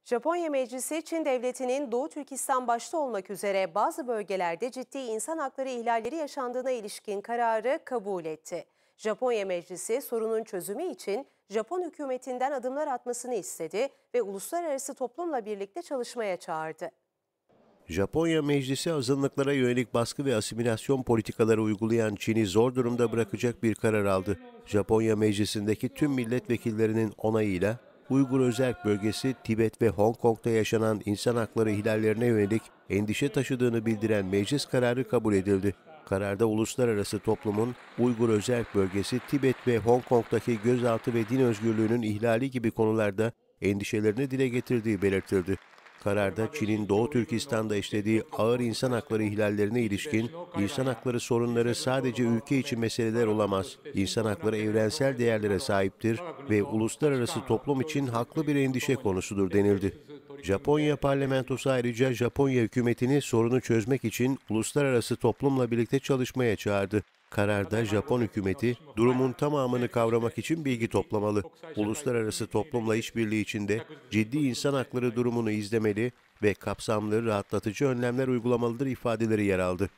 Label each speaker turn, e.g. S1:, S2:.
S1: Japonya Meclisi, Çin Devleti'nin Doğu Türkistan başta olmak üzere bazı bölgelerde ciddi insan hakları ihlalleri yaşandığına ilişkin kararı kabul etti. Japonya Meclisi, sorunun çözümü için Japon hükümetinden adımlar atmasını istedi ve uluslararası toplumla birlikte çalışmaya çağırdı.
S2: Japonya Meclisi azınlıklara yönelik baskı ve asimilasyon politikaları uygulayan Çin'i zor durumda bırakacak bir karar aldı. Japonya Meclisi'ndeki tüm milletvekillerinin onayıyla Uygur Özerk Bölgesi, Tibet ve Hong Kong'da yaşanan insan hakları ihlallerine yönelik endişe taşıdığını bildiren meclis kararı kabul edildi. Kararda uluslararası toplumun Uygur Özerk Bölgesi, Tibet ve Hong Kong'daki gözaltı ve din özgürlüğünün ihlali gibi konularda endişelerini dile getirdiği belirtildi. Kararda Çin'in Doğu Türkistan'da işlediği ağır insan hakları ihlallerine ilişkin insan hakları sorunları sadece ülke içi meseleler olamaz. İnsan hakları evrensel değerlere sahiptir ve uluslararası toplum için haklı bir endişe konusudur denildi. Japonya parlamentosu ayrıca Japonya hükümetini sorunu çözmek için uluslararası toplumla birlikte çalışmaya çağırdı. Kararda Japon hükümeti durumun tamamını kavramak için bilgi toplamalı. Uluslararası toplumla işbirliği içinde ciddi insan hakları durumunu izlemeli ve kapsamlı, rahatlatıcı önlemler uygulamalıdır ifadeleri yer aldı.